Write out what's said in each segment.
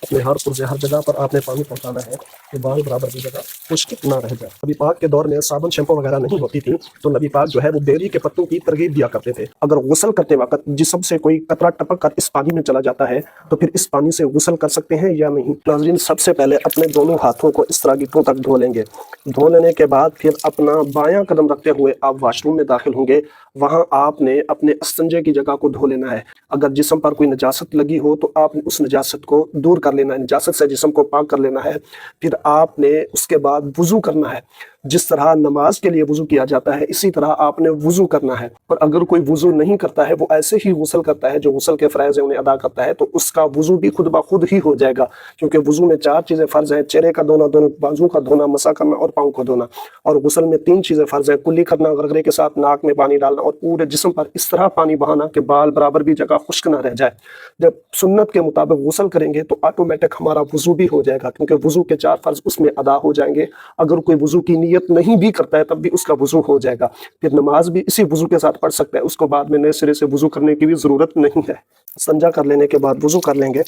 اپنے ہر پرزے ہر جگہ پر آپ نے پانی پہنچانا ہے کہ بال برابر کی جگہ خشک نہ رہ جائے۔ نبی پاک کے دور میں صابن شیمپو وغیرہ نہیں ہوتی تھی تو نبی پاک جو ہے وہ بیری کے پتوں کی ترغیب دیا کرتے تھے۔ اگر غسل کرتے وقت جسم سے کوئی قطرہ ٹپک کر اس پانی میں چلا جاتا ہے تو پھر اس پانی سے غسل کر سکتے ہیں یا نہیں؟ ناظرین، سب سے پہلے اپنے دونوں ہاتھوں کو اس طرح گھٹنوں تک دھو لیں گے۔ دھو لینے کے بعد پھر اپنا بایاں قدم رکھتے ہوئے آپ واش روم میں داخل ہوں گے۔ وہاں آپ نے اپنے استنجے کی جگہ کو دھو لینا ہے۔ اگر جسم پر کوئی نجاست لگی ہو تو آپ نے اس نجاست کو دور کر لینا ہے، نجاست سے جسم کو پاک کر لینا ہے۔ پھر آپ نے اس کے بعد وضو کرنا ہے۔ جس طرح نماز کے لیے وضو کیا جاتا ہے اسی طرح آپ نے وضو کرنا ہے۔ اور اگر کوئی وضو نہیں کرتا ہے، وہ ایسے ہی غسل کرتا ہے جو غسل کے فرائض ہیں انہیں ادا کرتا ہے، تو اس کا وضو بھی خود بخود ہی ہو جائے گا، کیونکہ وضو میں 4 چیزیں فرض ہیں: چہرے کا دھونا، دونوں بازو کا دھونا، مسح کرنا اور پاؤں کو دھونا۔ اور غسل میں 3 چیزیں فرض ہیں: کلی کرنا، غرغرے کے ساتھ ناک میں پانی ڈالنا، اور پورے جسم پر اس طرح پانی بہانا کہ بال برابر بھی جگہ خشک نہ رہ جائے۔ جب سنت کے مطابق غسل کریں گے تو آٹومیٹک ہمارا وضو بھی ہو جائے گا، کیونکہ وضو کے 4 فرض اس میں ادا ہو جائیں گے۔ اگر کوئی وضو کی نیت نہیں بھی کرتا ہے تب بھی اس کا وضو ہو جائے گا۔ پھر نماز بھی اسی وضو کے ساتھ پڑھ سکتا ہے، اس کو بعد میں نئے سرے سے وضو کرنے کی بھی ضرورت نہیں ہے۔ استنجا کر لینے کے بعد وضو کر لیں گے۔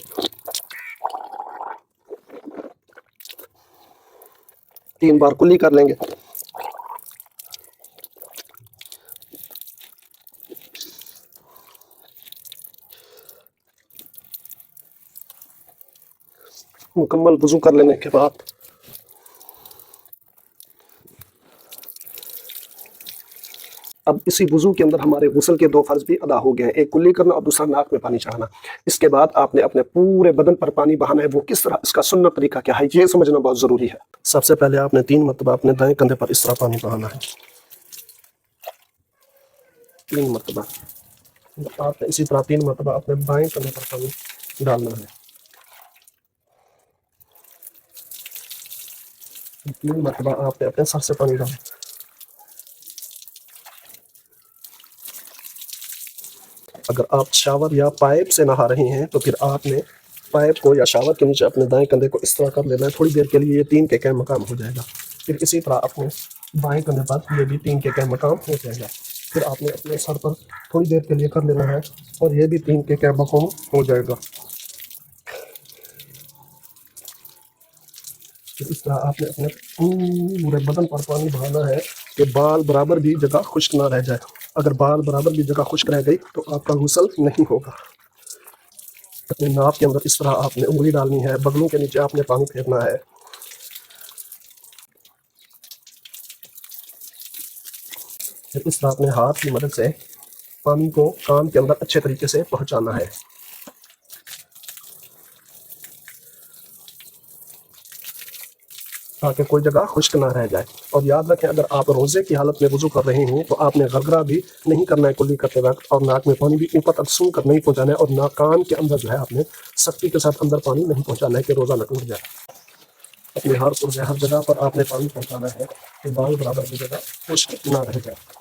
3 بار کلی کر لیں گے۔ مکمل وضو کر لینے کے بعد اب اسی وضو کے اندر ہمارے غسل کے 2 فرض بھی ادا ہو گئے ہیں، ایک کلی کرنا اور دوسرا ناک میں پانی چڑھانا۔ اس کے بعد آپ نے اپنے پورے بدن پر پانی بہانا ہے۔ وہ کس طرح، اس کا سنت طریقہ کیا ہے، یہ سمجھنا بہت ضروری ہے۔ سب سے پہلے آپ نے 3 مرتبہ اپنے دائیں کندھے پر اس طرح پانی بہانا ہے، 3 مرتبہ۔ آپ نے اسی طرح 3 مرتبہ اپنے بائیں کندھے پر پانی ڈالنا ہے، 3 مرتبہ آپ نے اپنے سر سے پانی ڈالنا ہے۔ اگر آپ شاور یا پائپ سے نہا رہے ہیں تو پھر آپ نے پائپ کو یا شاور کے نیچے اپنے دائیں کندھے کو اس طرح کر لینا ہے، تھوڑی دیر کے لیے یہ 3 کے قائم مقام ہو جائے گا۔ پھر اسی طرح اپنے بائیں کندھے پر یہ بھی 3 کے قائم مقام ہو جائے گا۔ پھر آپ نے اپنے سر پر تھوڑی دیر کے لیے کر لینا ہے اور یہ بھی 3 کے قائم مقام ہو جائے گا۔ پھر اس طرح آپ نے اپنے پورے بدن پر پانی بہانا ہے کہ بال برابر بھی جگہ خشک نہ رہ جائے۔ اگر بال برابر بھی جگہ خشک رہ گئی تو آپ کا غسل نہیں ہوگا۔ اپنے ناف کے اندر اس طرح آپ نے انگلی ڈالنی ہے، بغلوں کے نیچے آپ نے پانی پھیرنا ہے۔ پھر اس طرح اپنے ہاتھ کی مدد سے پانی کو کان کے اندر اچھے طریقے سے پہنچانا ہے۔ تاکہ کوئی جگہ خشک نہ رہ جائے۔ اور یاد رکھیں، اگر آپ روزے کی حالت میں وضو کر رہے ہوں تو آپ نے غرغرہ بھی نہیں کرنا ہے کلی کرتے وقت، اور ناک میں پانی بھی اوپر تک سون کر نہیں پہنچانا ہے، اور نہ کان کے اندر جو ہے آپ نے سختی کے ساتھ اندر پانی نہیں پہنچانا ہے کہ روزہ نہ ٹوٹ جائے۔ اپنے ہر پرزے ہر جگہ پر آپ نے پانی پہنچانا ہے کہ بال برابر کی جگہ خشک نہ رہ جائے۔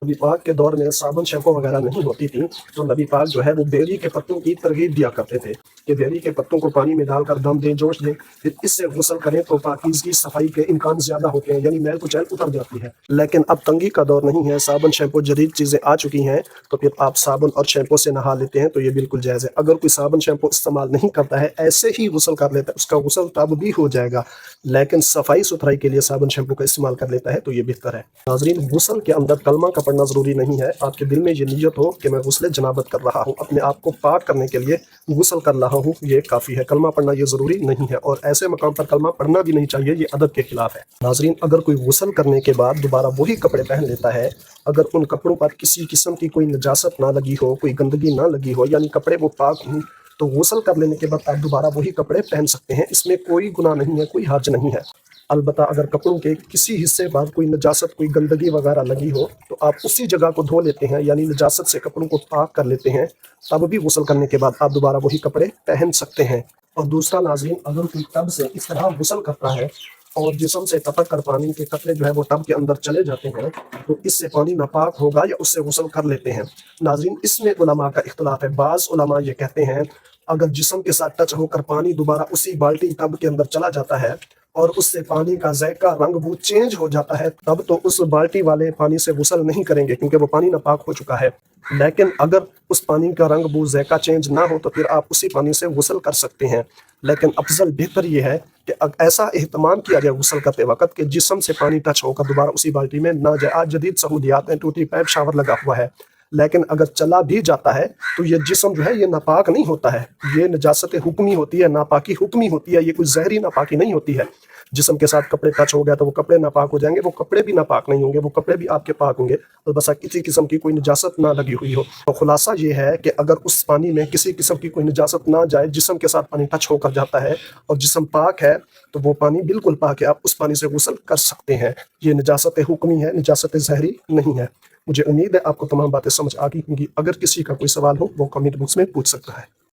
نبی پاک کے دور میں صابن شیمپو وغیرہ نہیں ہوتی تھی تو نبی پاک جو ہے وہ بیری کے پتوں کی ترغیب دیا کرتے تھے کہ بیری کے پتوں کو پانی میں ڈال کر دم دیں، جوش دیں، پھر اس سے غسل کریں تو پاکیزگی صفائی کے امکان زیادہ ہوتے ہیں، یعنی میل کچیل اتر جاتی ہے۔ لیکن اب تنگی کا دور نہیں ہے، صابن شیمپو جدید چیزیں آ چکی ہیں، تو پھر آپ صابن اور شیمپو سے نہا لیتے ہیں تو یہ بالکل جائز ہے۔ اگر کوئی صابن شیمپو استعمال نہیں کرتا ہے، ایسے ہی غسل کر لیتا ہے، اس کا غسل تب بھی ہو جائے گا، لیکن صفائی ستھرائی کے لیے صابن شیمپو کا استعمال کر لیتا ہے تو یہ بہتر ہے۔ ناظرین، غسل کے اندر کلمہ کا پڑھنا ضروری نہیں ہے۔ آپ کے دل میں یہ نیت ہو کہ میں غسل جنابت کر رہا ہوں، اپنے آپ کو پاک کرنے کے لیے غسل کر رہا ہوں، یہ کافی ہے۔ کلمہ پڑھنا یہ ضروری نہیں ہے، اور ایسے مقام پر کلمہ پڑھنا بھی نہیں چاہیے، یہ ادب کے خلاف ہے۔ ناظرین، اگر کوئی غسل کرنے کے بعد دوبارہ وہی کپڑے پہن لیتا ہے، اگر ان کپڑوں پر کسی قسم کی کوئی نجاست نہ لگی ہو، کوئی گندگی نہ لگی ہو، یعنی کپڑے وہ پاک ہوں، تو غسل کر لینے کے بعد آپ دوبارہ وہی کپڑے پہن سکتے ہیں، اس میں کوئی گناہ نہیں ہے، کوئی حرج نہیں ہے۔ البتہ اگر کپڑوں کے کسی حصے پر کوئی نجاست، کوئی گندگی وغیرہ لگی ہو تو آپ اسی جگہ کو دھو لیتے ہیں، یعنی نجاست سے کپڑوں کو پاک کر لیتے ہیں، تب بھی غسل کرنے کے بعد آپ دوبارہ وہی کپڑے پہن سکتے ہیں۔ اور دوسرا ناظرین، اگر کوئی ٹب سے اس طرح غسل کرتا ہے اور جسم سے ٹپک کر پانی کے قطرے جو ہے وہ ٹب کے اندر چلے جاتے ہیں تو اس سے پانی ناپاک ہوگا یا اس سے غسل کر لیتے ہیں؟ ناظرین، اس میں علماء کا اختلاف ہے۔ بعض علماء یہ کہتے ہیں اگر جسم کے ساتھ ٹچ ہو کر پانی دوبارہ اسی بالٹی ٹب کے اندر چلا جاتا ہے اور اس سے پانی کا ذائقہ رنگ بو چینج ہو جاتا ہے، تب تو اس بالٹی والے پانی سے غسل نہیں کریں گے کیونکہ وہ پانی ناپاک ہو چکا ہے۔ لیکن اگر اس پانی کا رنگ بو ذائقہ چینج نہ ہو تو پھر آپ اسی پانی سے غسل کر سکتے ہیں۔ لیکن افضل بہتر یہ ہے کہ ایسا اہتمام کیا جائے غسل کرتے وقت کہ جسم سے پانی ٹچ ہو کر دوبارہ اسی بالٹی میں نہ جائے۔ آج جدید سہولیات ہیں، ٹوٹی پائپ شاور لگا ہوا ہے، لیکن اگر چلا بھی جاتا ہے تو یہ جسم جو ہے یہ ناپاک نہیں ہوتا ہے، یہ نجاست حکمی ہوتی ہے، ناپاکی حکمی ہوتی ہے، یہ کوئی زہری ناپاکی نہیں ہوتی ہے۔ جسم کے ساتھ کپڑے ٹچ ہو گیا تو وہ کپڑے ناپاک ہو جائیں گے، وہ کپڑے بھی ناپاک نہیں ہوں گے، وہ کپڑے بھی آپ کے پاک ہوں گے، البتہ کسی قسم کی کوئی نجاست نہ لگی ہوئی ہو۔ تو خلاصہ یہ ہے کہ اگر اس پانی میں کسی قسم کی کوئی نجاست نہ جائے، جسم کے ساتھ پانی ٹچ ہو کر جاتا ہے اور جسم پاک ہے تو وہ پانی بالکل پاک ہے، آپ اس پانی سے غسل کر سکتے ہیں۔ یہ نجاست حکمی ہے، نجاست زہری نہیں ہے۔ مجھے امید ہے آپ کو تمام باتیں سمجھ آ گئی ہوں گی۔ اگر کسی کا کوئی سوال ہو وہ کمنٹ باکس میں پوچھ سکتا ہے۔